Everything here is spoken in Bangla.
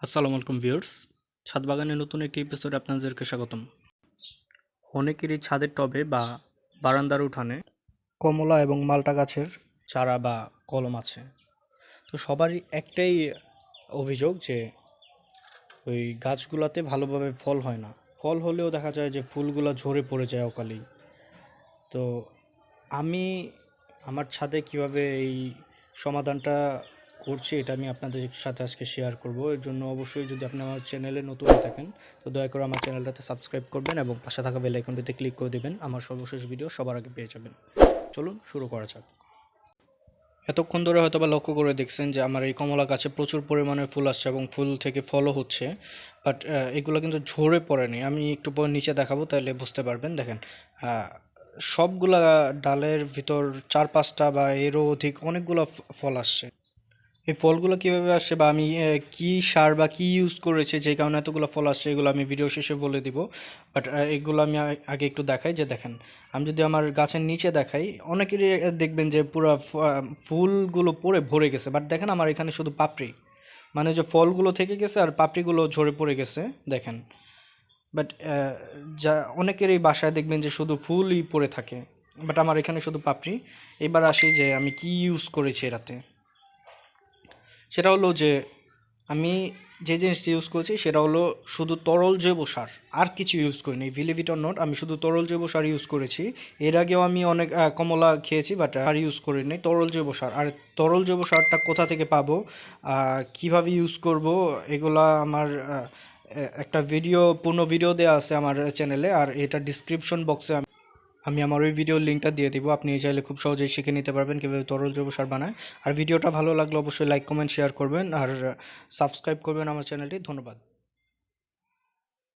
আসসালামু আলাইকুম ভিউয়ার্স, ছাদ বাগানের নতুন একটি এপিসোডে আপনাদেরকে স্বাগতম। অনেকেরই ছাদের টবে বা বারান্দার উঠানে কমলা এবং মাল্টা গাছের চারা বা কলম আছে। তো সবারই একটাই অভিযোগ যে ওই গাছগুলোতে ভালোভাবে ফল হয় না। ফল হলেও দেখা যায় যে ফুলগুলো ঝরে পড়ে যায় অকালেই। তো আমি আমার ছাদে কিভাবে এই সমাধানটা করছি এটা আমি আপনাদের সাথে আজকে শেয়ার করব। এর জন্য অবশ্যই যদি আপনি আমার চ্যানেলে নতুন হয়ে থাকেন তো দয়া করে আমার চ্যানেলটাতে সাবস্ক্রাইব করবেন এবং পাশে থাকা বেল আইকনটিতে ক্লিক করে দেবেন, আমার সর্বশেষ ভিডিও সবার আগে পেয়ে যাবেন। চলুন শুরু করা যাক। এতক্ষণ ধরে হয়তো বা লক্ষ্য করে দেখছেন যে আমার এই কমলা গাছে প্রচুর পরিমাণে ফুল আসছে এবং ফুল থেকে ফলও হচ্ছে, বাট এগুলো কিন্তু ঝরে পড়েনি। আমি একটু পর নিচে দেখাবো, তাহলে বুঝতে পারবেন। দেখেন, সবগুলা ডালের ভিতর 4-5টা বা এরও অধিক অনেকগুলো ফল আসছে। এই ফলগুলো কীভাবে আসছে বা আমি কী সার বা কী ইউজ করেছি যে কারণে এতগুলো ফল আসছে, এগুলো আমি ভিডিও শেষে বলে দিব। বাট এগুলো আমি আগে একটু দেখাই। যে দেখেন, আমি যদি আমার গাছের নিচে দেখাই, অনেকেরই দেখবেন যে পুরো ফুলগুলো পড়ে ভরে গেছে, বাট দেখেন আমার এখানে শুধু পাপড়ি, মানে যে ফলগুলো থেকে গেছে আর পাপড়িগুলো ঝরে পড়ে গেছে দেখেন। বাট যা অনেকেরই বাসায় দেখবেন যে শুধু ফুলই পড়ে থাকে, বাট আমার এখানে শুধু পাপড়ি। এবার আসি যে আমি কি ইউজ করেছি এটাতে। সেটা হলো যে আমি যে জিনিসটা ইউজ করেছি সেটা হলো শুধু তরল জৈব সার, আর কিছু ইউজ করিনি। বিলিভ ইট অর নট, আমি শুধু তরল জৈব সার ইউজ করেছি। এর আগেও আমি অনেক কমলা খেয়েছি, বাট আর ইউজ করিনি তরল জৈব সার। আর তরল জৈব সারটা কোথা থেকে পাবো, কিভাবে ইউজ করব, এগুলা আমার একটা পূর্ণ ভিডিও দেওয়া আছে আমার চ্যানেলে, আর এটা ডিসক্রিপশন বক্সে আমি আমার ওই ভিডিওর লিঙ্কটা দিয়ে দিব। আপনি চাইলে খুব সহজেই শিখে নিতে পারবেন কীভাবে তরল জৈব সার বানায়। আর ভিডিওটা ভালো লাগলে অবশ্যই লাইক কমেন্ট শেয়ার করবেন আর সাবস্ক্রাইব করবেন আমার চ্যানেলটি। ধন্যবাদ।